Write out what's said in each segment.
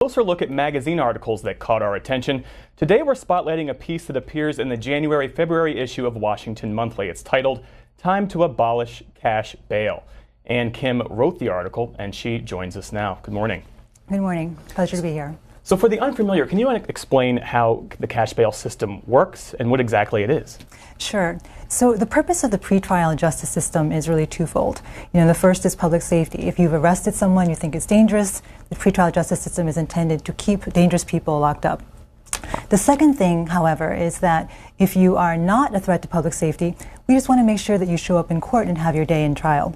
Closer look at magazine articles that caught our attention. Today we're spotlighting a piece that appears in the January-February issue of Washington Monthly. It's titled, "Time to Abolish Cash Bail." Ann Kim wrote the article, and she joins us now. Good morning. Good morning. Pleasure to be here. So for the unfamiliar, can you explain how the cash bail system works and what exactly it is? Sure. So the purpose of the pretrial justice system is really twofold. The first is public safety. If you've arrested someone you think is dangerous, the pretrial justice system is intended to keep dangerous people locked up. The second thing, however, is that if you are not a threat to public safety, we just want to make sure that you show up in court and have your day in trial.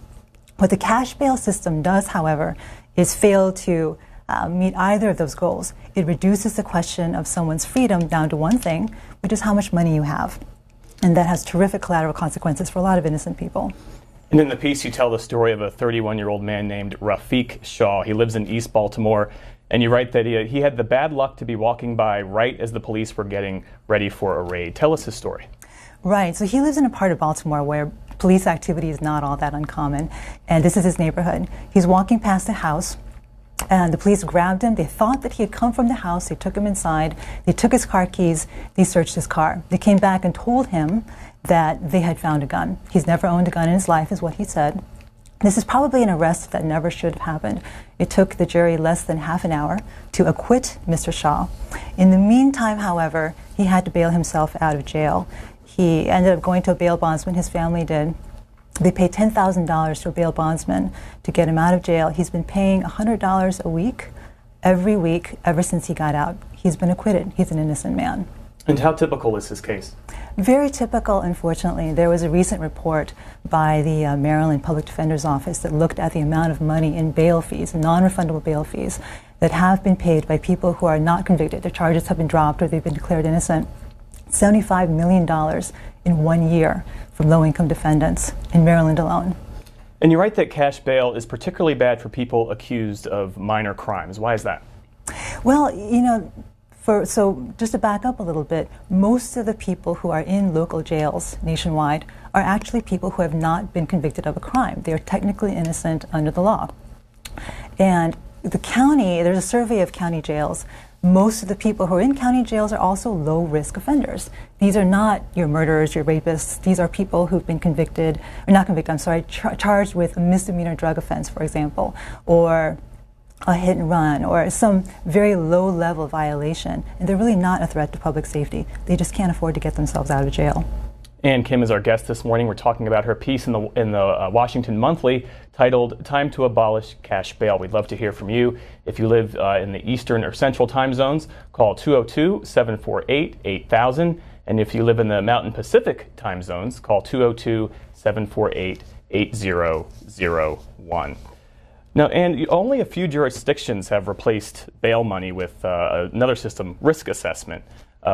What the cash bail system does, however, is fail to meet either of those goals. It reduces the question of someone's freedom down to one thing, which is how much money you have. And that has terrific collateral consequences for a lot of innocent people. And in the piece, you tell the story of a 31-year-old man named Rafiq Shaw. He lives in East Baltimore, and you write that he had the bad luck to be walking by right as the police were getting ready for a raid. Tell us his story. Right. So he lives in a part of Baltimore where police activity is not all that uncommon, and this is his neighborhood. He's walking past a house, and the police grabbed him. They thought that he had come from the house. They took him inside. They took his car keys. They searched his car. They came back and told him that they had found a gun. He's never owned a gun in his life, is what he said. This is probably an arrest that never should have happened. It took the jury less than half an hour to acquit Mr. Shaw. In the meantime, however, he had to bail himself out of jail. He ended up going to a bail bondsman. His family did. They paid $10,000 to a bail bondsman to get him out of jail. He's been paying $100 a week, every week, ever since he got out. He's been acquitted. He's an innocent man. And how typical is his case? Very typical, unfortunately. There was a recent report by the Maryland Public Defender's Office that looked at the amount of money in bail fees, non-refundable bail fees, that have been paid by people who are not convicted. Their charges have been dropped or they've been declared innocent. $75 million in 1 year from low-income defendants in Maryland alone. And you write that cash bail is particularly bad for people accused of minor crimes. Why is that? Well, so just to back up a little bit, most of the people who are in local jails nationwide are actually people who have not been convicted of a crime. They are technically innocent under the law. And the county, there's a survey of county jails. Most of the people who are in county jails are also low-risk offenders. These are not your murderers, your rapists. These are people who've been convicted, or not convicted, I'm sorry, charged with a misdemeanor drug offense, for example, or a hit and run, or some very low-level violation. And they're really not a threat to public safety. They just can't afford to get themselves out of jail. Ann Kim is our guest this morning. We're talking about her piece in the Washington Monthly titled "Time to Abolish Cash Bail." We'd love to hear from you. If you live in the Eastern or Central time zones, call 202-748-8000. And if you live in the Mountain Pacific time zones, call 202-748-8001. Now, Ann, only a few jurisdictions have replaced bail money with another system, risk assessment,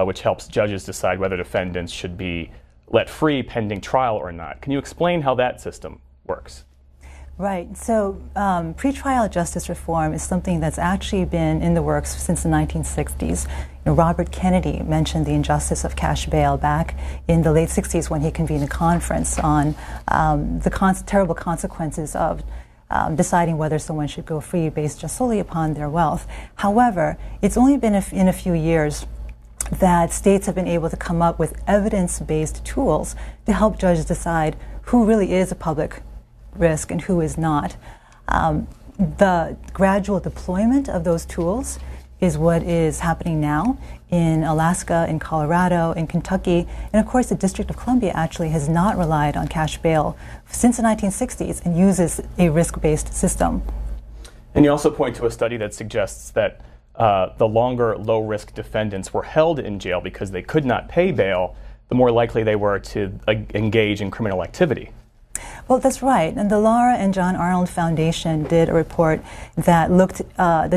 which helps judges decide whether defendants should be let free pending trial or not. Can you explain how that system works? Right. So pretrial justice reform is something that's actually been in the works since the 1960s. Robert Kennedy mentioned the injustice of cash bail back in the late 60s when he convened a conference on the terrible consequences of deciding whether someone should go free based just solely upon their wealth. However, it's only been in a few years that states have been able to come up with evidence-based tools to help judges decide who really is a public risk and who is not. The gradual deployment of those tools is what is happening now in Alaska, in Colorado, in Kentucky, and of course the District of Columbia actually has not relied on cash bail since the 1960s and uses a risk-based system. And you also point to a study that suggests that the longer low-risk defendants were held in jail because they could not pay bail, the more likely they were to engage in criminal activity. Well, that's right. And the Laura and John Arnold Foundation did a report that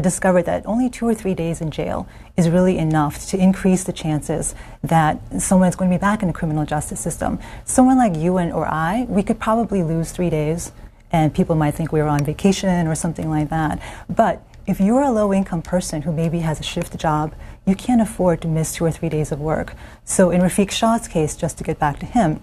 discovered that only 2 or 3 days in jail is really enough to increase the chances that someone is going to be back in the criminal justice system. Someone like you or I, we could probably lose 3 days, and people might think we were on vacation or something like that. But if you're a low-income person who maybe has a shift job, you can't afford to miss 2 or 3 days of work. So in Rafiq Shaw's case, just to get back to him,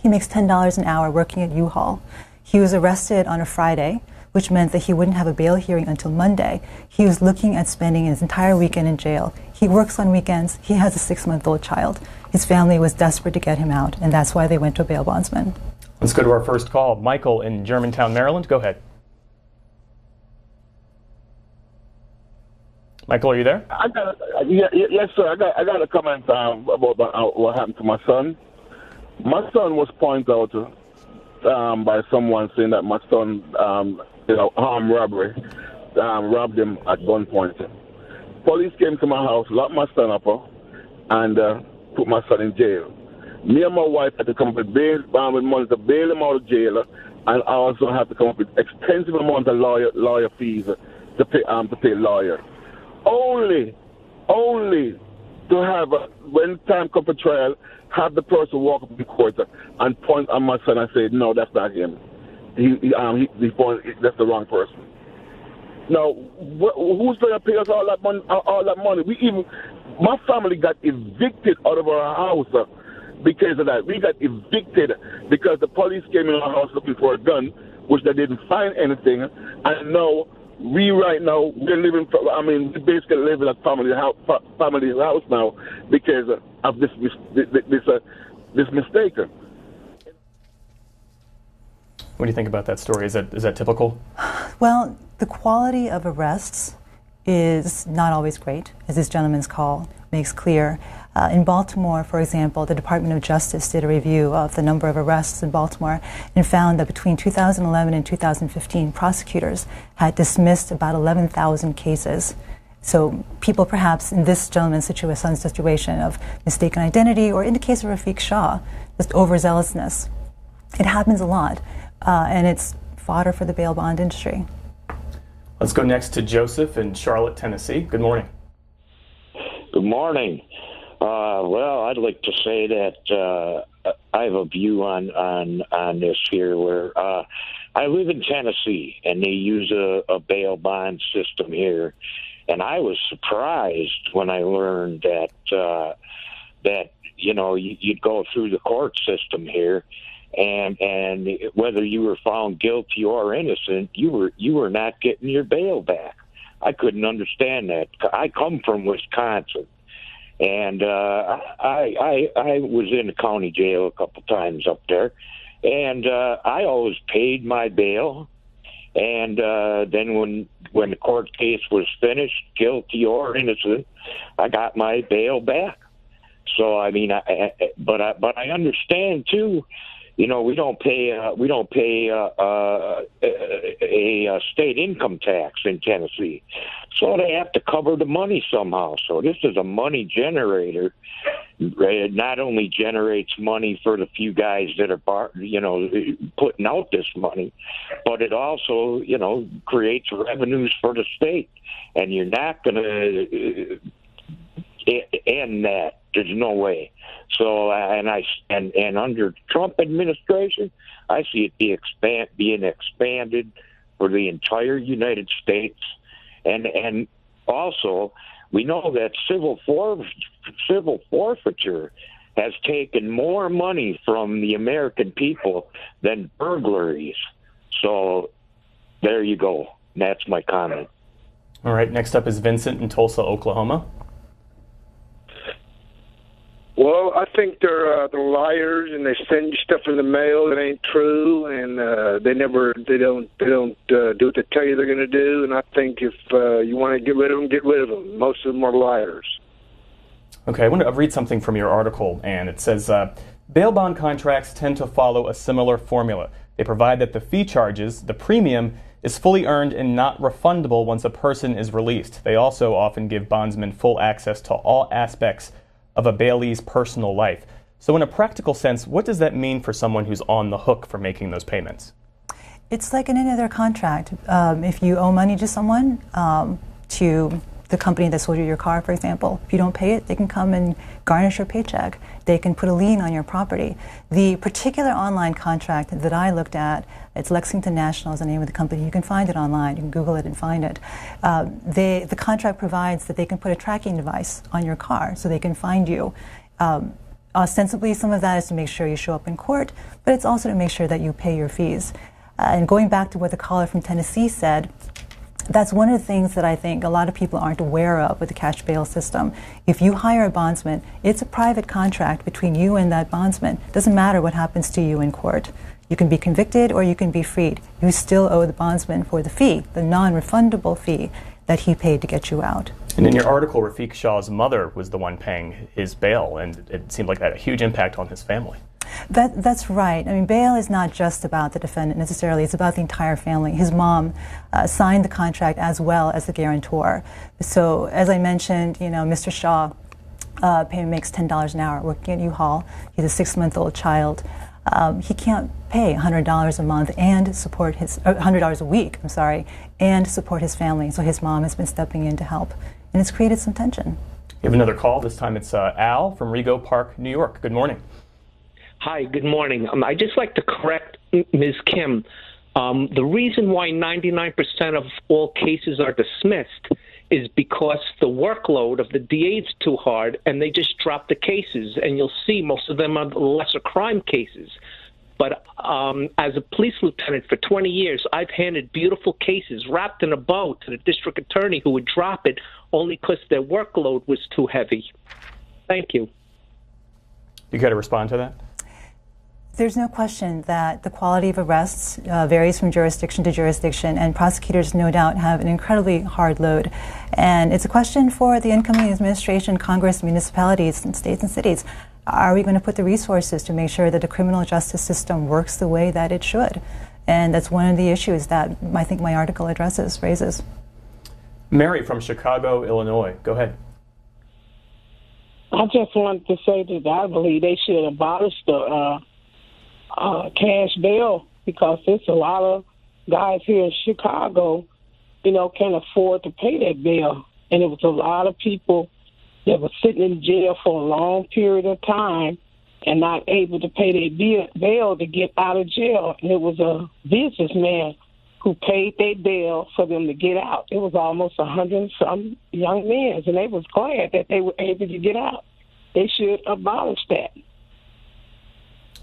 he makes $10 an hour working at U-Haul. He was arrested on a Friday which meant that he wouldn't have a bail hearing until Monday. He was looking at spending his entire weekend in jail. He works on weekends. He has a 6-month-old child. His family was desperate to get him out, and that's why they went to a bail bondsman. Let's go to our first call. Michael in Germantown, Maryland. Go ahead. Michael, are you there? Yes, sir. I got a comment about what happened to my son. My son was pointed out by someone saying that my son, armed robbery, robbed him at gunpoint. Police came to my house, locked my son up, and put my son in jail. Me and my wife had to come up with money to bail him out of jail, and I also had to come up with extensive amount of lawyer fees to pay lawyer. Only to have, when time comes for trial, have the person walk up in court and point on my son and say, no, that's not him. That's the wrong person. Now, who's going to pay us all that money? My family got evicted out of our house because of that. We got evicted because the police came in our house looking for a gun, which they didn't find anything, and now we basically live in a family house now because of this mistake. What do you think about that story? Is that typical? Well, the quality of arrests is not always great, as this gentleman's call makes clear. In Baltimore, for example, the Department of Justice did a review of the number of arrests in Baltimore and found that between 2011 and 2015, prosecutors had dismissed about 11,000 cases. So people perhaps in this gentleman's situation of mistaken identity, or in the case of Rafiq Shah, just overzealousness. It happens a lot, and it's fodder for the bail bond industry. Let's go next to Joseph in Charlotte, Tennessee. Good morning. Good morning. Well, I'd like to say that I have a view on this here where I live in Tennessee, and they use a bail bond system here. And I was surprised when I learned that you'd go through the court system here, and whether you were found guilty or innocent, you were not getting your bail back. I couldn't understand that. I come from Wisconsin, and I was in the county jail a couple times up there, and I always paid my bail. And then when the court case was finished, guilty or innocent, I got my bail back. So I mean, but I understand too. We don't pay a state income tax in Tennessee, so they have to cover the money somehow. So this is a money generator. It not only generates money for the few guys that are putting out this money, but it also creates revenues for the state. And you're not going to end that. There's no way. So and under Trump administration, I see it being expanded for the entire United States, and also we know that civil forfeiture has taken more money from the American people than burglaries. So there you go. That's my comment. All right. Next up is Vincent in Tulsa, Oklahoma. Well, I think they're liars, and they send you stuff in the mail that ain't true, and they don't do what they tell you they're going to do. And I think if you want to get rid of them, get rid of them. Most of them are liars. Okay, I want to read something from your article, and it says, bail bond contracts tend to follow a similar formula. They provide that the fee charges, the premium, is fully earned and not refundable once a person is released. They also often give bondsmen full access to all aspects of a bailee's personal life. So in a practical sense, what does that mean for someone who's on the hook for making those payments? It's like in any other contract. If you owe money to someone, to the company that sold you your car, for example, if you don't pay it, they can come and garnish your paycheck. They can put a lien on your property. The particular online contract that I looked at, it's Lexington National is the name of the company. You can find it online. You can Google it and find it. The contract provides that they can put a tracking device on your car so they can find you. Ostensibly, some of that is to make sure you show up in court, but it's also to make sure that you pay your fees. And going back to what the caller from Tennessee said, that's one of the things that I think a lot of people aren't aware of with the cash bail system. If you hire a bondsman, it's a private contract between you and that bondsman. It doesn't matter what happens to you in court. You can be convicted or you can be freed. You still owe the bondsman for the fee, the non-refundable fee that he paid to get you out. And in your article, Rafiq Shah's mother was the one paying his bail, and it seemed like that had a huge impact on his family. That's right. I mean, bail is not just about the defendant necessarily. It's about the entire family. His mom signed the contract as well as the guarantor. So, as I mentioned, Mr. Shah makes $10 an hour working at U-Haul. He's a 6-month-old child. He can't pay $100 a month and support his $100 a week. And support his family. So his mom has been stepping in to help, and it's created some tension. We have another call. This time it's Al from Rego Park, New York. Good morning. Hi, good morning. I'd just like to correct Ms. Kim. The reason why 99% of all cases are dismissed is because the workload of the DA is too hard, and they just drop the cases. And you'll see most of them are the lesser crime cases. But as a police lieutenant for 20 years, I've handed beautiful cases wrapped in a bow to the district attorney who would drop it only because their workload was too heavy. Thank you. You got to respond to that? There's no question that the quality of arrests varies from jurisdiction to jurisdiction, and prosecutors no doubt have an incredibly hard load. And it's a question for the incoming administration, Congress, municipalities, and states and cities. Are we going to put the resources to make sure that the criminal justice system works the way that it should? And that's one of the issues that I think my article raises. Mary from Chicago, Illinois. Go ahead. I just wanted to say that I believe they should abolish the cash bail, because there's a lot of guys here in Chicago, can't afford to pay that bail. And it was a lot of people that were sitting in jail for a long period of time and not able to pay their bail to get out of jail. And it was a businessman who paid their bail for them to get out. It was almost 100 and some young men, and they was glad that they were able to get out. They should abolish that.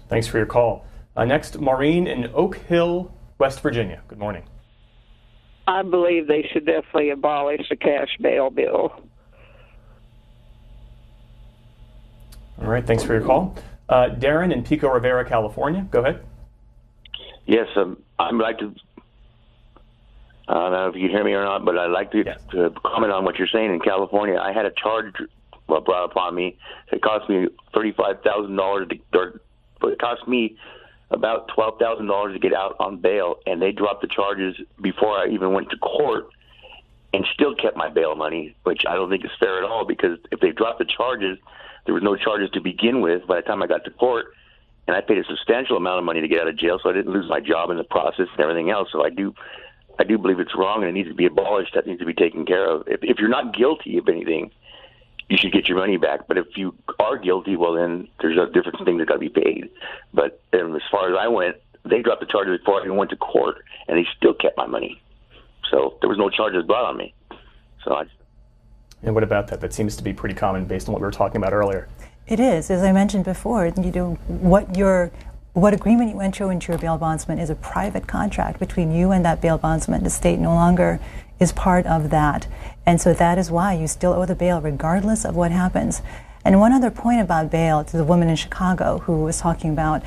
Thanks for your call. Next, Maureen in Oak Hill, West Virginia. Good morning. I believe they should definitely abolish the cash bail bill. All right, thanks for your call. Darren in Pico Rivera, California. Go ahead. Yes, I'd like to, I don't know if you hear me or not, but I'd like to, Yes. to comment on what you're saying. In California, I had a charge brought upon me. It cost me $35,000. It cost me about $12,000 to get out on bail, and they dropped the charges before I even went to court and still kept my bail money, which I don't think is fair at all, because if they dropped the charges, there was no charges to begin with by the time I got to court, and I paid a substantial amount of money to get out of jail, so I didn't lose my job in the process and everything else. So I do believe it's wrong, and it needs to be abolished. That needs to be taken care of. If you're not guilty of anything, you should get your money back. But if you are guilty, well, then there's a different thing that got to be paid. But as far as I went, they dropped the charges before I even went to court, and they still kept my money. So there was no charges brought on me. And what about that? That seems to be pretty common based on what we were talking about earlier. It is. As I mentioned before, what agreement you enter into your bail bondsman is a private contract between you and that bail bondsman. The state no longer is part of that. And so that is why you still owe the bail regardless of what happens. And one other point about bail to the woman in Chicago who was talking about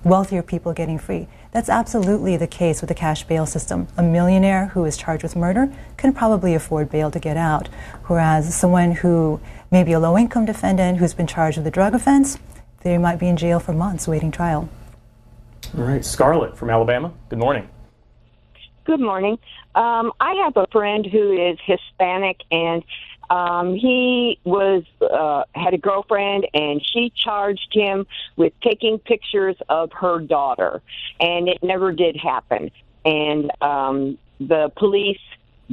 wealthier people getting free. That's absolutely the case with the cash bail system. A millionaire who is charged with murder can probably afford bail to get out, whereas someone who may be a low-income defendant who's been charged with a drug offense, they might be in jail for months waiting trial. All right, Scarlett from Alabama. Good morning. Good morning. I have a friend who is Hispanic, and he had a girlfriend, and she charged him with taking pictures of her daughter, and it never did happen. And the police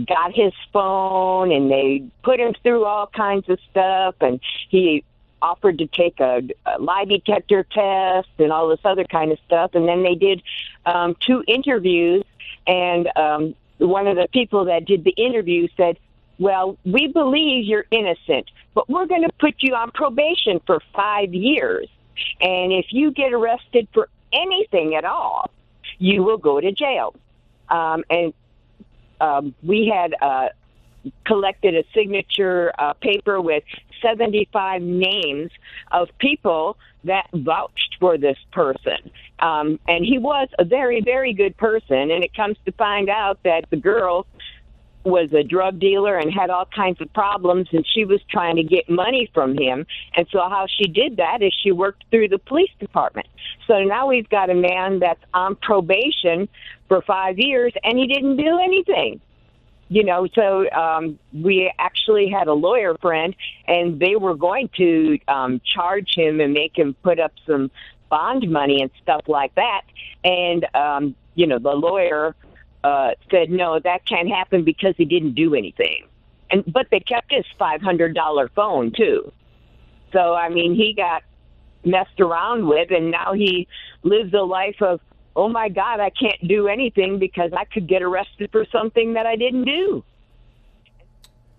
got his phone, and they put him through all kinds of stuff, and he offered to take a lie detector test and all this other kind of stuff. And then they did 2 interviews, and one of the people that did the interview said, well, we believe you're innocent, but we're going to put you on probation for 5 years. And if you get arrested for anything at all, you will go to jail. We had collected a signature paper with 75 names of people that vouched for this person. And he was a very, very good person. And it comes to find out that the girl was a drug dealer and had all kinds of problems, and she was trying to get money from him. And so how she did that is she worked through the police department. So now we've got a man that's on probation for 5 years, and he didn't do anything. You know, so we actually had a lawyer friend, and they were going to charge him and make him put up some bond money and stuff like that. And, you know, the lawyer said, no, that can't happen because he didn't do anything. But they kept his $500 phone, too. So, I mean, he got messed around with, and now he lives a life of, oh, my God, I can't do anything because I could get arrested for something that I didn't do.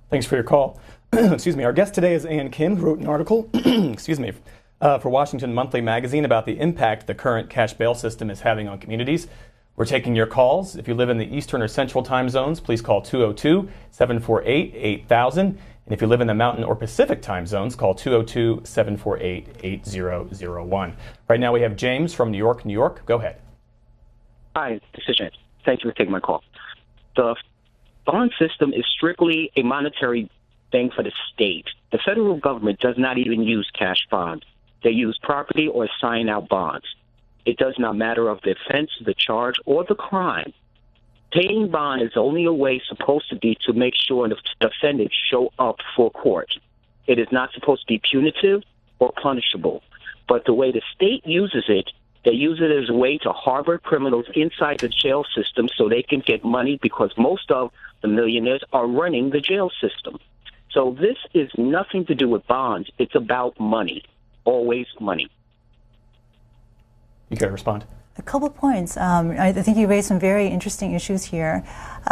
Thanks for your call. Excuse me. Our guest today is Ann Kim, who wrote an article excuse me, for Washington Monthly Magazine about the impact the current cash bail system is having on communities. We're taking your calls. If you live in the Eastern or Central time zones, please call 202-748-8000. And if you live in the Mountain or Pacific time zones, call 202-748-8001. Right now we have James from New York, New York. Go ahead. Hi, this is James. Thank you for taking my call. The bond system is strictly a monetary thing for the state. The federal government does not even use cash bonds. They use property or sign out bonds. It does not matter of the offense, the charge, or the crime. Paying bond is only a way supposed to be to make sure the defendants show up for court. It is not supposed to be punitive or punishable. But the way the state uses it, they use it as a way to harbor criminals inside the jail system so they can get money because most of the millionaires are running the jail system. So this is nothing to do with bonds. It's about money. Always money. You got to respond. A couple points. I think you raised some very interesting issues here.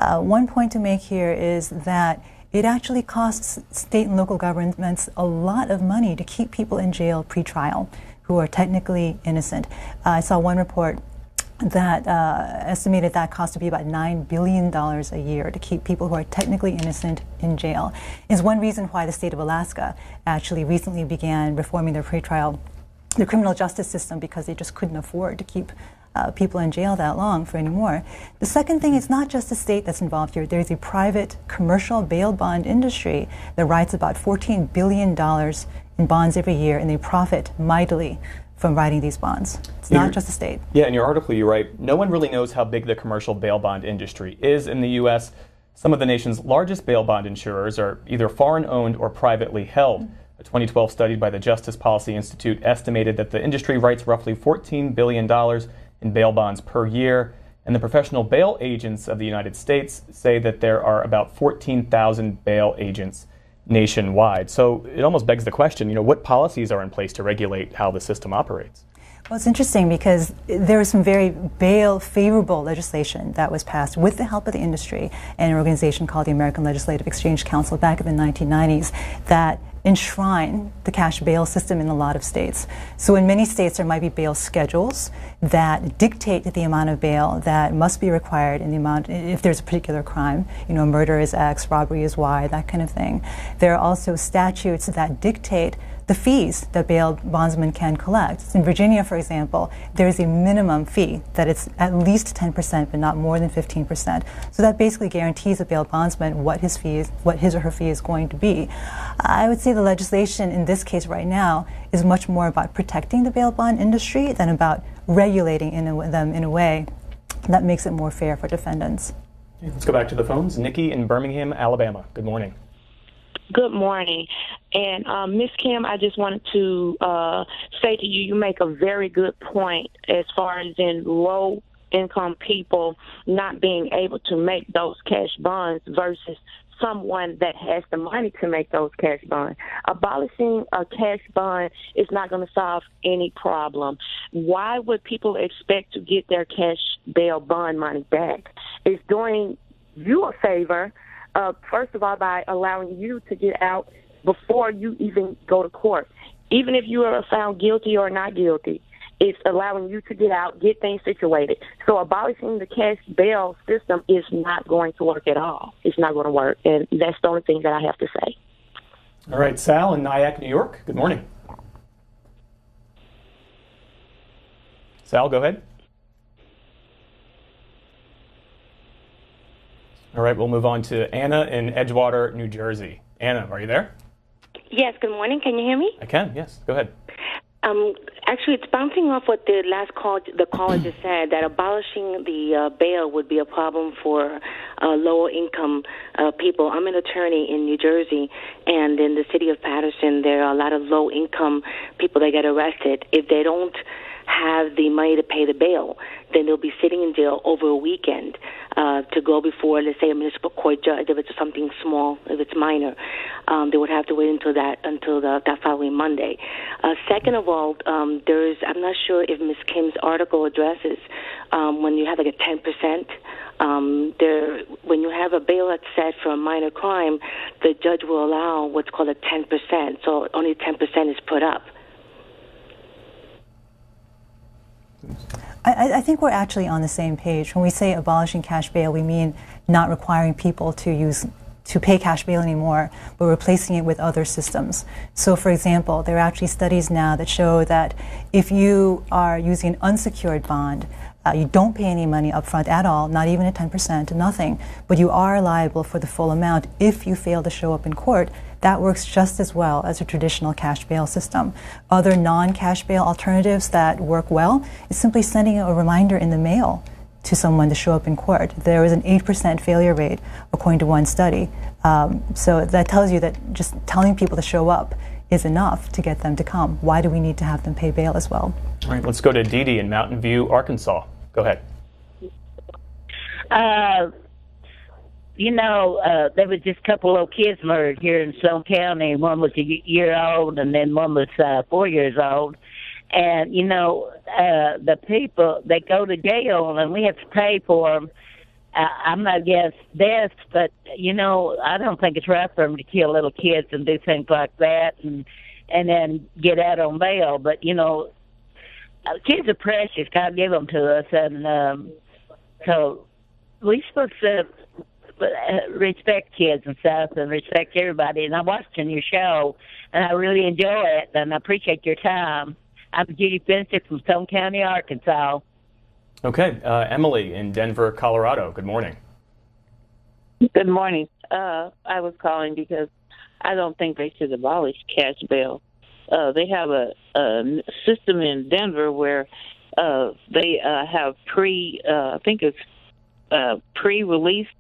One point to make here is that it actually costs state and local governments a lot of money to keep people in jail pre-trial who are technically innocent. I saw one report that estimated that cost to be about $9 billion a year to keep people who are technically innocent in jail. Is one reason why the state of Alaska actually recently began reforming their pre-trial, the criminal justice system, because they just couldn't afford to keep people in jail that long for anymore. The second thing, it's not just the state that's involved here. There's a private commercial bail bond industry that writes about $14 billion in bonds every year, and they profit mightily from writing these bonds. It's not just the state. Yeah, in your article you write, no one really knows how big the commercial bail bond industry is in the U.S. Some of the nation's largest bail bond insurers are either foreign-owned or privately held. A 2012 study by the Justice Policy Institute estimated that the industry writes roughly $14 billion in bail bonds per year, and the professional bail agents of the United States say that there are about 14,000 bail agents nationwide. So it almost begs the question, what policies are in place to regulate how the system operates? Well, it's interesting because there was some very bail-favorable legislation that was passed with the help of the industry and an organization called the American Legislative Exchange Council back in the 1990s that enshrine the cash bail system in a lot of states. So in many states there might be bail schedules that dictate the amount of bail that must be required in the amount, if there's a particular crime, murder is X, robbery is Y, that kind of thing. There are also statutes that dictate the fees that bail bondsmen can collect. In Virginia, for example, there is a minimum fee that it's at least 10%, but not more than 15%. So that basically guarantees a bail bondsman what his or her fee is going to be. I would say the legislation in this case right now is much more about protecting the bail bond industry than about regulating them in a way that makes it more fair for defendants. Okay, let's go back to the phones. Nikki in Birmingham, Alabama. Good morning. Good morning. And Ms. Kim, I just wanted to say to you, you make a very good point as far as in low-income people not being able to make those cash bonds versus someone that has the money to make those cash bonds. Abolishing a cash bond is not going to solve any problem. Why would people expect to get their cash bail bond money back? It's doing you a favor, first of all, by allowing you to get out before you even go to court. Even if you are found guilty or not guilty, It's allowing you to get out, get things situated. So abolishing the cash bail system is not going to work at all. It's not going to work, and that's the only thing that I have to say. All right, Sal in Nyack, New York. Good morning. Sal, go ahead. All right, we'll move on to Anna in Edgewater, New Jersey. Anna, are you there? Yes, good morning. Can you hear me? I can, yes. Go ahead. Actually, it's bouncing off what the last call, the caller just said, that abolishing the bail would be a problem for lower income people. I'm an attorney in New Jersey, and in the city of Patterson, there are a lot of low income people that get arrested. If they don't have the money to pay the bail, then they'll be sitting in jail over a weekend to go before, let's say, a municipal court judge. If it's something small, if it's minor, they would have to wait until that following Monday. Second of all, I'm not sure if Ms. Kim's article addresses when you have like a 10%. When you have a bail that's set for a minor crime, the judge will allow what's called a 10%. So only 10% is put up. I think we're actually on the same page. When we say abolishing cash bail, we mean not requiring people to pay cash bail anymore, but replacing it with other systems. So, for example, there are actually studies now that show that if you are using an unsecured bond, you don't pay any money up front at all, not even at 10%, nothing, but you are liable for the full amount if you fail to show up in court. That works just as well as a traditional cash bail system. Other non-cash bail alternatives that work well is simply sending a reminder in the mail to someone to show up in court. There is an 8% failure rate, according to one study. So that tells you that just telling people to show up is enough to get them to come. Why do we need to have them pay bail as well? All right, let's go to Dee Dee in Mountain View, Arkansas. Go ahead. There was just a couple of kids murdered here in Sloan County. One was a year old, and then one was 4 years old. And, the people, they go to jail, and we have to pay for them. I'm not against death, but, I don't think it's right for them to kill little kids and do things like that and then get out on bail. But, kids are precious. God give them to us. And so we're supposed to respect kids and stuff and respect everybody. And I'm watching your show, and I really enjoy it, and I appreciate your time. I'm Judy Finster from Stone County, Arkansas. Okay, Emily in Denver, Colorado. Good morning. Good morning. I was calling because I don't think they should abolish cash bail. They have a system in Denver where they have pre-release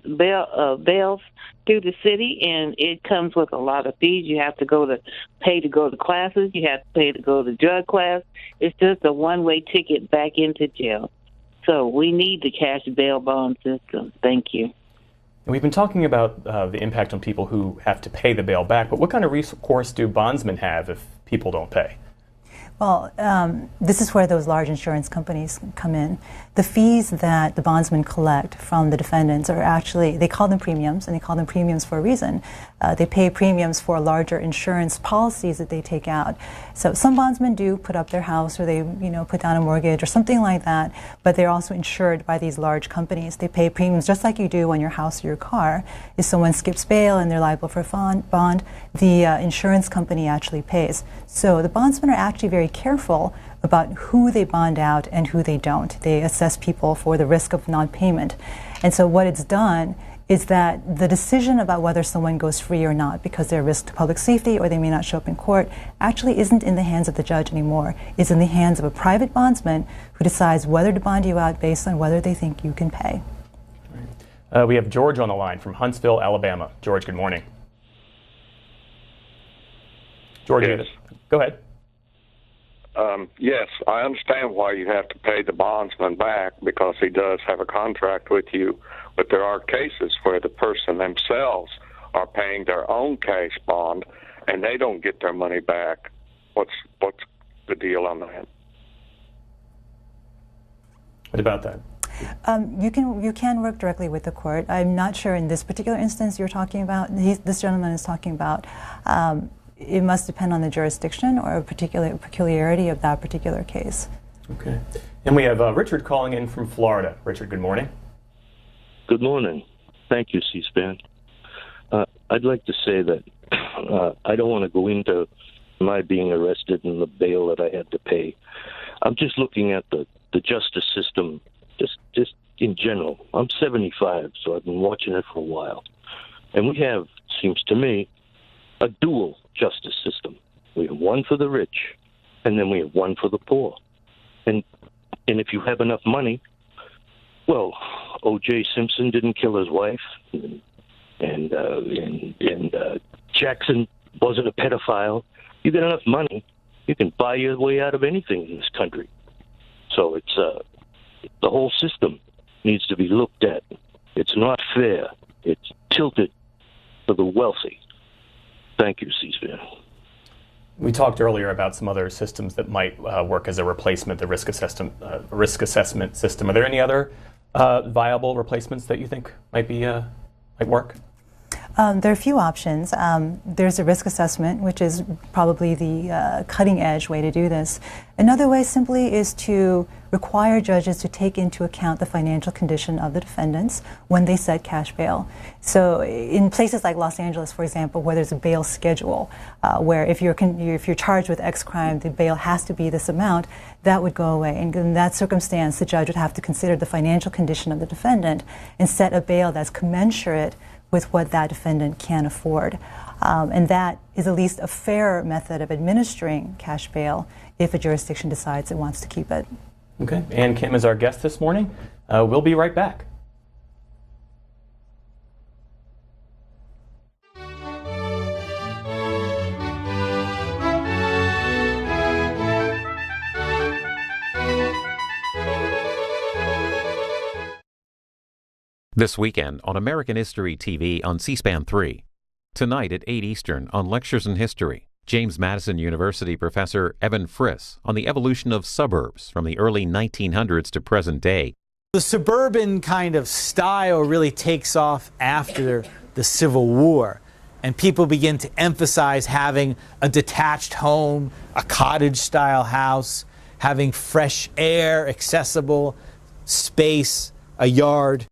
bails through the city, and it comes with a lot of fees. You have to pay to go to classes. You have to pay to go to drug class. It's just a one-way ticket back into jail. So we need the cash bail bond system. Thank you. And we've been talking about the impact on people who have to pay the bail back, but what kind of recourse do bondsmen have if people don't pay? Well, this is where those large insurance companies come in. The fees that the bondsmen collect from the defendants are actually, they call them premiums, and they call them premiums for a reason. They pay premiums for larger insurance policies that they take out. So some bondsmen do put up their house, or they put down a mortgage or something like that, but they're also insured by these large companies. They pay premiums just like you do on your house or your car. If someone skips bail and they're liable for a bond, the insurance company actually pays. So the bondsmen are actually very careful about who they bond out and who they don't. They assess people for the risk of non-payment. And so what it's done is that the decision about whether someone goes free or not because they're a risk to public safety or they may not show up in court actually isn't in the hands of the judge anymore. It's in the hands of a private bondsman who decides whether to bond you out based on whether they think you can pay. We have George on the line from Huntsville, Alabama. George, good morning. George, yes. Go ahead. Yes, I understand why you have to pay the bondsman back because he does have a contract with you, but there are cases where the person themselves are paying their own cash bond and they don't get their money back. What's the deal on that? What about that? You can work directly with the court. I'm not sure in this particular instance you're talking about, this gentleman is talking about. It must depend on the jurisdiction or a particular peculiarity of that particular case. Okay. And we have Richard calling in from Florida. Richard, good morning. Good morning. Thank you, C-SPAN. I'd like to say that I don't want to go into my being arrested and the bail that I had to pay. I'm just looking at the justice system just in general. I'm 75, so I've been watching it for a while. And we have, seems to me, a dual justice system. We have one for the rich, and then we have one for the poor. And if you have enough money, well, O.J. Simpson didn't kill his wife, and Jackson wasn't a pedophile. You get enough money, you can buy your way out of anything in this country. So it's the whole system needs to be looked at. It's not fair. It's tilted for the wealthy. Thank you, C-SPAN. We talked earlier about some other systems that might work as a replacement, the risk assessment system. Are there any other viable replacements that you think might work? There are a few options. There's a risk assessment, which is probably the cutting edge way to do this. Another way simply is to require judges to take into account the financial condition of the defendants when they set cash bail. So in places like Los Angeles, for example, where there's a bail schedule, where if you're charged with X crime, the bail has to be this amount, that would go away. And in that circumstance, the judge would have to consider the financial condition of the defendant and set a bail that's commensurate with what that defendant can afford. And that is at least a fair method of administering cash bail if a jurisdiction decides it wants to keep it. Okay. Ann Kim is our guest this morning. We'll be right back. This weekend on American History TV on C-SPAN 3. Tonight at 8 Eastern on Lectures in History, James Madison University professor Evan Friss on the evolution of suburbs from the early 1900s to present day. The suburban kind of style really takes off after the Civil War, and people begin to emphasize having a detached home, a cottage-style house, having fresh air, accessible space, a yard.